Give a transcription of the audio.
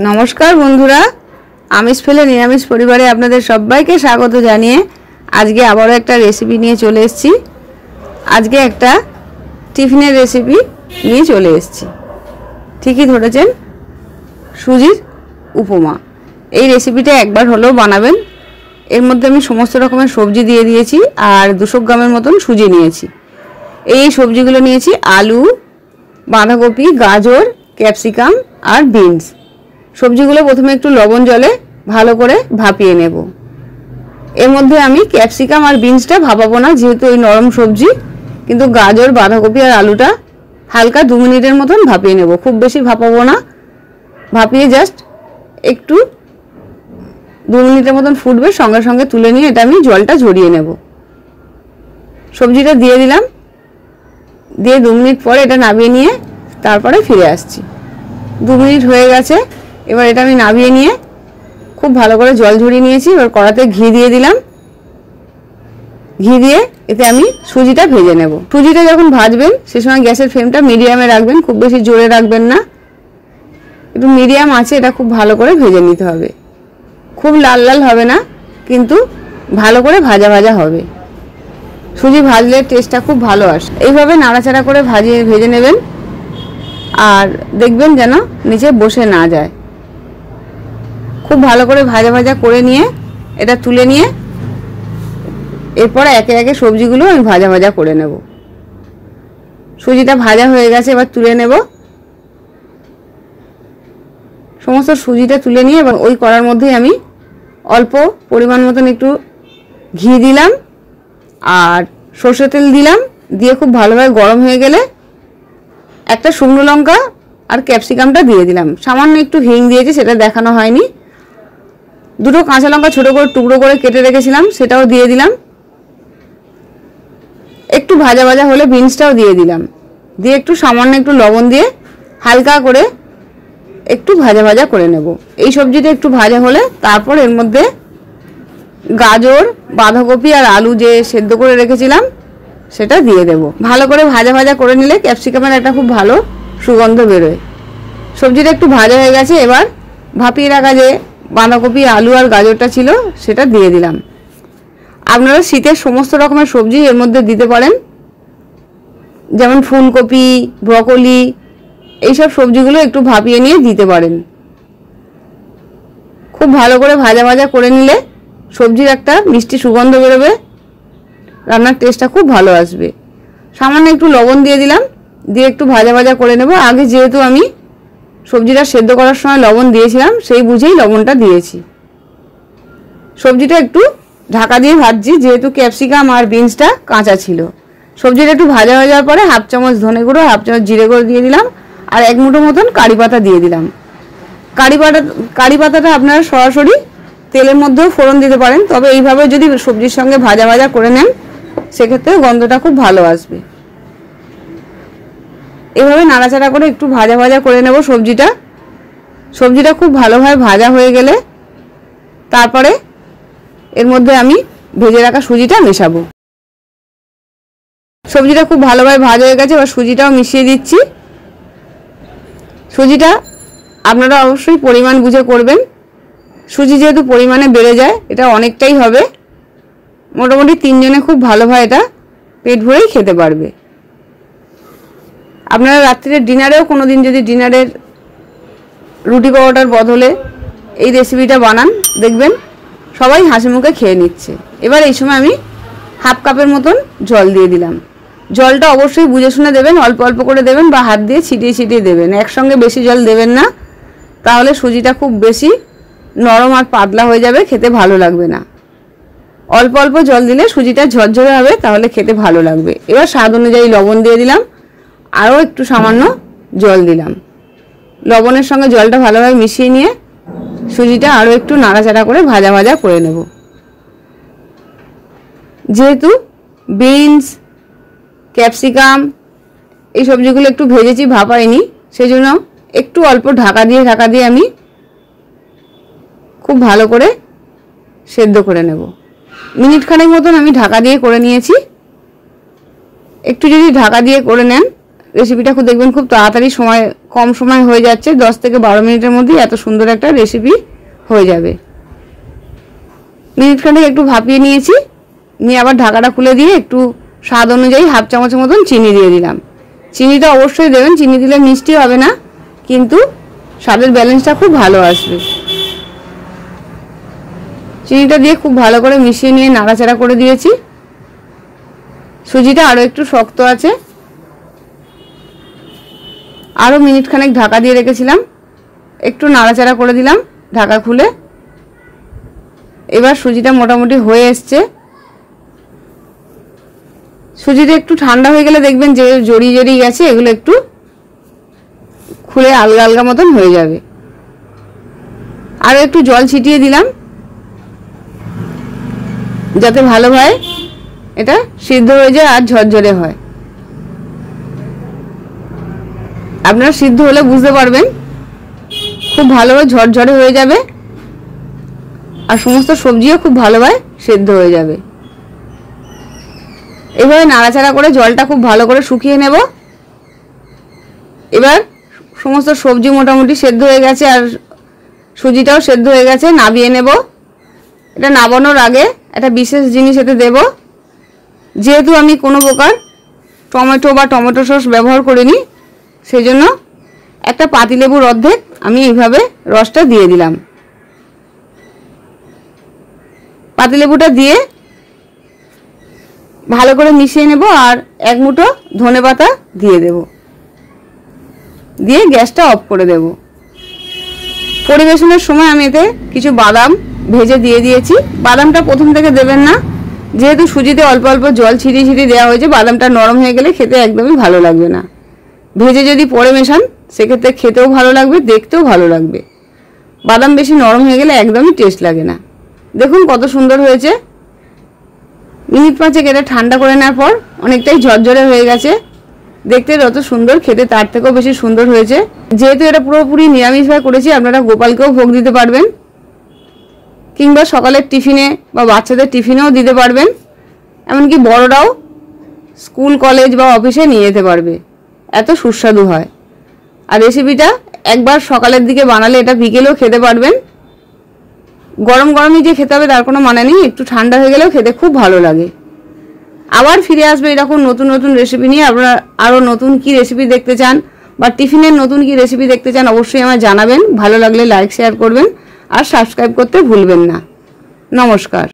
नमस्कार बंधुरा आमिष फेले निरामिष परिवारे आपनादेर सबाइके स्वागत जानिए आज के आबारो एक रेसिपि निये चले एसेछि। आज के एक टिफिनेर रेसिपि निये चले एसेछि। ठीकई धरेछेन, सुजिर उपमा। এই রেসিপিটা একবার হলেও বানাবেন। এর মধ্যে আমি সমস্ত রকমের সবজি দিয়ে দিয়েছি আর 200 গ্রামের মতন সুজি নিয়েছি। এই সবজিগুলো নিয়েছি আলু, বাঁধাকপি, গাজর, ক্যাপসিকাম আর বিনস। সবজিগুলো প্রথমে একটু লবণ জলে ভালো করে ভাপিয়ে নেব। এর মধ্যে আমি ক্যাপসিকাম আর বিনসটা ভাপাবো না, যেহেতু এই নরম সবজি, কিন্তু গাজর, বাঁধাকপি আর আলুটা হালকা 2 মিনিটের মতন ভাপিয়ে নেব। খুব বেশি ভাপাবো না, ভাপিয়ে জাস্ট একটু 2 মিনিটের মতন ফুটবে, সঙ্গে সঙ্গে তুলে নিয়ে এটা আমি জলটা ঝরিয়ে নেব। সবজিটা দিয়ে দিলাম, দিয়ে 2 মিনিট পরে এটা নামিয়ে নিয়ে তারপরে ফিরে আসছি। 2 মিনিট হয়ে গেছে, এবার এটা আমি নামিয়ে নিয়ে খুব ভালো করে জল ঝরিয়ে নিয়েছি। এবার কড়াতে ঘি দিয়ে দিলাম, ঘি দিয়ে এতে আমি সুজিটা ভেজে নেব। সুজিটা যখন ভাজবেন সে সময় গ্যাসের ফ্লেমটা মিডিয়ামে রাখবেন, খুব বেশি জোরে রাখবেন না, একটু মিডিয়াম আছে এটা খুব ভালো করে ভেজে নিতে হবে। খুব লাল লাল হবে না, কিন্তু ভালো করে ভাজা ভাজা হবে। সুজি ভাজলে টেস্টটা খুব ভালো আসে। এইভাবে নাড়াচাড়া করে ভেজে নেবেন, আর দেখবেন যেন নিচে বসে না যায়। খুব ভালো করে ভাজা ভাজা করে নিয়ে এটা তুলে নিয়ে এরপর একে একে সবজিগুলো আমি ভাজা ভাজা করে নেব। সুজিটা ভাজা হয়ে গেছে, এবার তুলে নেব। সমস্ত সুজিটা তুলে নিয়ে এবার ওই কড়ার মধ্যেই আমি অল্প পরিমাণ মতন একটু ঘি দিলাম আর সরষের তেল দিলাম। দিয়ে খুব ভালোভাবে গরম হয়ে গেলে একটা শুকনো লঙ্কা আর ক্যাপসিকামটা দিয়ে দিলাম। সামান্য একটু হিং দিয়েছি, সেটা দেখানো হয়নি। 2টো কাঁচা লঙ্কা ছোট করে টুকরো করে কেটে রেখেছিলাম, সেটাও দিয়ে দিলাম। একটু ভাজা ভাজা হলে বিনসটাও দিয়ে দিলাম। দিয়ে একটু সামান্য একটু লবণ দিয়ে হালকা করে একটু ভাজা ভাজা করে নেব। এই সবজিটা একটু ভাজা হলে তারপর এর মধ্যে গাজর, বাঁধাকপি আর আলু যে সেদ্ধ করে রেখেছিলাম সেটা দিয়ে দেব। ভালো করে ভাজা ভাজা করে নিলে ক্যাপসিকামের একটা খুব ভালো সুগন্ধ বেরোয়। সবজিটা একটু ভাজা হয়ে গেছে, এবার ভাপিয়ে রাখা যে বাঁধাকপি, আলু আর গাজরটা ছিল সেটা দিয়ে দিলাম। আপনারা শীতের সমস্ত রকমের সবজি এর মধ্যে দিতে পারেন, যেমন ফুলকপি, ব্রকলি, এইসব সবজিগুলো একটু ভাপিয়ে নিয়ে দিতে পারেন। খুব ভালো করে ভাজা ভাজা করে নিলে সবজির একটা মিষ্টি সুগন্ধ বেরোবে, রান্নার টেস্টটা খুব ভালো আসবে। সামান্য একটু লবণ দিয়ে দিলাম, দিয়ে একটু ভাজা ভাজা করে নেব। আগে যেহেতু আমি সবজিটা সেদ্ধ করার সময় লবণ দিয়েছিলাম, সেই বুঝেই লবণটা দিয়েছি। সবজিটা একটু ঢাকা দিয়ে ভাজছি, যেহেতু ক্যাপসিকাম আর বিনসটা কাঁচা ছিল। সবজিটা একটু ভাজা হয়ে যাওয়ার পরে 1/2 চামচ ধনে গুঁড়ো, 1/2 চামচ জিরে গুঁড়ো দিয়ে দিলাম আর 1 মুঠো মতন কারি পাতা দিয়ে দিলাম। কারি পাতাটা আপনারা সরাসরি তেলের মধ্যেও ফোড়ন দিতে পারেন, তবে এইভাবে যদি সবজির সঙ্গে ভাজা ভাজা করে নেন সেক্ষেত্রে গন্ধটা খুব ভালো আসবে। এভাবে নাড়াচাড়া করে একটু ভাজা ভাজা করে নেব সবজিটা খুব ভালোভাবে ভাজা হয়ে গেলে তারপরে এর মধ্যে আমি ভেজে রাখা সুজিটা মেশাবো। সবজিটা খুব ভালোভাবে ভাজা হয়ে গেছে, এবার সুজিটাও মিশিয়ে দিচ্ছি। সুজিটা আপনারা অবশ্যই পরিমাণ বুঝে করবেন। সুজি যেহেতু পরিমাণে বেড়ে যায়, এটা অনেকটাই হবে। মোটামুটি 3 জনে খুব ভালোভাবে এটা পেট ভরেই খেতে পারবে। আপনারা রাত্রিরে ডিনারেও কোনো দিন যদি ডিনারের রুটি পরোটার বদলে এই রেসিপিটা বানান, দেখবেন সবাই হাসি মুখে খেয়ে নিচ্ছে। এবার এই সময় আমি 1/2 কাপের মতন জল দিয়ে দিলাম। জলটা অবশ্যই বুঝে শুনে দেবেন, অল্প অল্প করে দেবেন বা হাত দিয়ে ছিটিয়ে ছিটিয়ে দেবেন। একসঙ্গে বেশি জল দেবেন না, তাহলে সুজিটা খুব বেশি নরম আর পাতলা হয়ে যাবে, খেতে ভালো লাগবে না। অল্প অল্প জল দিলে সুজিটা ঝরঝরে হবে, তাহলে খেতে ভালো লাগবে। এবার স্বাদ অনুযায়ী লবণ দিয়ে দিলাম, আরও একটু সামান্য জল দিলাম। লবণের সঙ্গে জলটা ভালোভাবে মিশিয়ে নিয়ে সুজিটা আরও একটু নাড়াচাড়া করে ভাজা ভাজা করে নেব। যেহেতু বিনস, ক্যাপসিকাম এই সবজিগুলো একটু ভেজেছি, ভাপাইনি, সেই জন্য একটু অল্প ঢাকা দিয়ে আমি খুব ভালো করে সেদ্ধ করে নেব। মিনিট খানেক মতন আমি ঢাকা দিয়ে করে নিয়েছি। একটু যদি ঢাকা দিয়ে করে নেন রেসিপিটা খুব দেখবেন খুব তাড়াতাড়ি কম সময় হয়ে যাচ্ছে, 10 থেকে 12 মিনিটের মধ্যেই এত সুন্দর একটা রেসিপি হয়ে যাবে। মিনিটখানেক একটু ভাপিয়ে নিয়েছি, নিয়ে আবার ঢাকাটা খুলে দিয়ে একটু স্বাদ অনুযায়ী হাফ চামচের মতন চিনি দিয়ে দিলাম। চিনিটা অবশ্যই দেবেন, চিনি দিলে মিষ্টি হবে না, কিন্তু স্বাদের ব্যালেন্সটা খুব ভালো আসবে। চিনিটা দিয়ে খুব ভালো করে মিশিয়ে নিয়ে নাড়াচাড়া করে দিয়েছি। সুজিটা আরও একটু শক্ত আছে, আরও মিনিটখানেক ঢাকা দিয়ে রেখেছিলাম, একটু নাড়াচাড়া করে দিলাম ঢাকা খুলে। এবার সুজিটা মোটামুটি হয়ে এসছে। সুজিটা একটু ঠান্ডা হয়ে গেলে দেখবেন যে জড়িয়ে জড়িয়ে গেছে, এগুলো একটু খুলে আলগা আলগা মতন হয়ে যাবে। আরও একটু জল ছিটিয়ে দিলাম যাতে ভালোভাবে এটা সিদ্ধ হয়ে যায় আর ঝরঝরে হয়। আপনারা সিদ্ধ হলে বুঝতে পারবেন খুব ভালোভাবে ঝরঝরে হয়ে যাবে আর সমস্ত সবজিও খুব ভালোভাবে সিদ্ধ হয়ে যাবে। এভাবে নাড়াচাড়া করে জলটা খুব ভালো করে শুকিয়ে নেব। এবার সমস্ত সবজি মোটামুটি সেদ্ধ হয়ে গেছে আর সুজিটাও সেদ্ধ হয়ে গেছে, নাবিয়ে নেব। এটা নাবানোর আগে একটা বিশেষ জিনিস এতে দেব। যেহেতু আমি কোনো প্রকার টমেটো বা টমেটো সস ব্যবহার করিনি, সেই জন্য একটা পাতিলেবুর অর্ধেক আমি এইভাবে রসটা দিয়ে দিলাম। পাতিলেবুটা দিয়ে ভালো করে মিশিয়ে নেব আর এক মুঠো ধনেপাতা দিয়ে দেব, দিয়ে গ্যাসটা অফ করে দেব। পরিবেশনের সময় আমি এতে কিছু বাদাম ভেজে দিয়ে দিয়েছি। বাদামটা প্রথম থেকে দেবেন না, যেহেতু সুজিতে অল্প অল্প জল ছিটিয়ে ছিটিয়ে দেওয়া হয়েছে, বাদামটা নরম হয়ে গেলে খেতে একদমই ভালো লাগবে না। ভেজে যদি পরে মেশান সেক্ষেত্রে খেতেও ভালো লাগবে, দেখতেও ভালো লাগবে। বাদাম বেশি নরম হয়ে গেলে একদমই টেস্ট লাগে না। দেখুন কত সুন্দর হয়েছে। মিনিট 5 এটা ঠান্ডা করে নেওয়ার পর অনেকটাই ঝরঝরে হয়ে গেছে, দেখতে যত সুন্দর খেতে তার থেকেও বেশি সুন্দর হয়েছে। যেহেতু এটা পুরোপুরি নিরামিষভাবে করেছি, আপনারা গোপালকেও ভোগ দিতে পারবেন, কিংবা সকালের টিফিনে বা বাচ্চাদের টিফিনেও দিতে পারবেন, এমনকি বড়রাও স্কুল কলেজ বা অফিসে নিয়ে যেতে পারবে, এত সুস্বাদু হয়। আর রেসিপিটা একবার সকালের দিকে বানালে এটা বিকেলেও খেতে পারবেন। গরম গরমই যে খেতে হবে তার কোনো মানে নেই, একটু ঠান্ডা হয়ে গেলেও খেতে খুব ভালো লাগে। আবার ফিরে আসবে এরকম নতুন নতুন রেসিপি নিয়ে। আপনারা আরও নতুন কি রেসিপি দেখতে চান বা টিফিনের নতুন কি রেসিপি দেখতে চান অবশ্যই আমায় জানাবেন। ভালো লাগলে লাইক শেয়ার করবেন আর সাবস্ক্রাইব করতে ভুলবেন না। নমস্কার।